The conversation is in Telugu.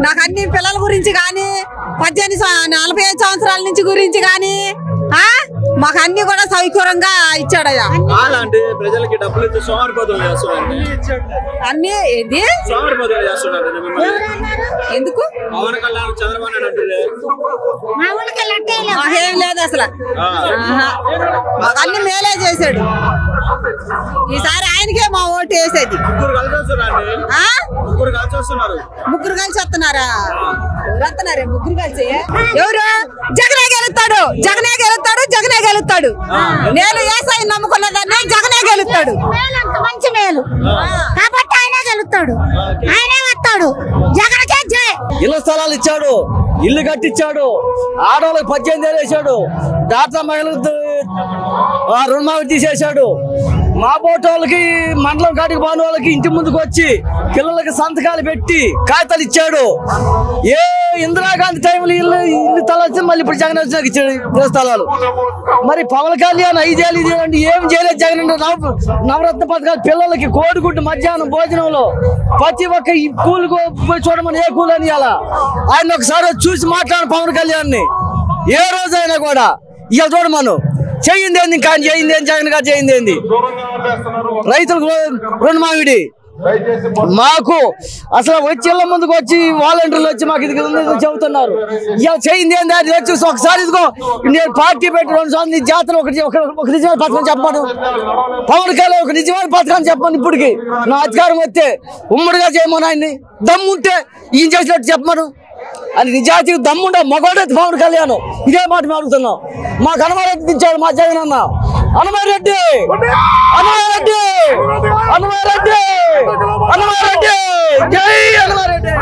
నాకు అన్ని పిల్లల గురించి కానీ 45 సంవత్సరాల నుంచి గురించి కానీ మాకు అన్ని కూడా సౌకర్యంగా ఇచ్చాడయ్యా. ప్రజలకి డబ్బులు ఇచ్చి సోమరిపోతులు చేస్తున్నారండి. అన్ని ఏంటి సోమరిపోతులు చేస్తున్నారు ఎందుకు? పవన్ కళ్యాణ్ చంద్రబాబు నాయుడు మాకేం లేదు అసలు. మాకు అన్ని మేలే చేశాడు. ఈసారి ఆయనకే మా ఓటు వేసేది. ముగ్గురు కలిసి వస్తున్నారా? వస్తున్నారే ముగ్గురు కలిసి. ఎవరు? జగనే గెలుస్తాడు, జగనే గెలుస్తాడు, జగనే గెలుస్తాడు. నేను ఏసై నమ్ముకున్న దాన్ని జగనే గెలుస్తాడు. మంచి మేలు కాబట్టి ఆయనే గెలుస్తాడు, ఆయనే వస్తాడు. జగన్కే జై. ఇళ్ల స్థలాలు ఇచ్చాడు, ఇల్లు కట్టించాడు, ఆడవాళ్ళకి 18,000 వేసాడు, డాక్టా మహిళలకు రుణమాఫీ తీసేశాడు. మా పోటీ వాళ్ళకి మండలం కాటికి పోని వాళ్ళకి ఇంటి ముందుకు వచ్చి పిల్లలకి సంతకాలు పెట్టి కాగితాలు ఇచ్చాడు. ఏ ఇందిరాగాంధీ టైంలో ఇల్లు స్థలాలు మళ్ళీ ఇప్పుడు జగన్ వచ్చినాక ఇచ్చాడు ఇళ్ల స్థలాలు. మరి పవన్ కళ్యాణ్ 5 ఏళ్ళు ఇదేనండి, ఏం చేయలేదు జగన్. నవరత్న పథకాలు పిల్లలకి కోడిగుడ్డు మధ్యాహ్నం భోజనంలో ప్రతి ఒక్క కూలి చూడమని ఏ కూలి అని అలా ఆయన ఒకసారి చూసి మాట్లాడు పవన్ కళ్యాణ్ ఏ రోజైనా కూడా. ఇక చూడమను చెయ్యింది ఏంది, కానీ చేయింది ఏంది, జగన్ గారు చేయింది ఏంది. రైతులకు రుణమాఫీ మాకు అసలు వచ్చి ఇళ్ళ ముందుకు వచ్చి వాలంటీర్లు వచ్చి మాకు ఇది చెబుతున్నారు. ఇక చేయింది ఏంది అది వచ్చి ఒకసారి ఇదిగో నేను పార్టీ పెట్టి 2 సార్లు జాతర ఒక నిజమైన పథకం చెప్పాను. పవన్ కళ్యాణ్ ఒక నిజమైన పథకాన్ని చెప్పాను. ఇప్పటికి నా అధికారం వస్తే ఉమ్మడిగా చేయమని ఆయన్ని దమ్ముంటే ఈయన చేసినట్టు చెప్పమను అని. నిజాతికి దమ్ముండే మగవాడైతే పవన్ కళ్యాణ్. ఇదే మాట మేము అడుగుతున్నాం. మాకు హనుమారెడ్డి దించాడు మా జగన్ అన్న. హనుమారెడ్డి హనుమారెడ్డి హనుమారెడ్డి హనుమారెడ్డి జై హనుమారెడ్డి.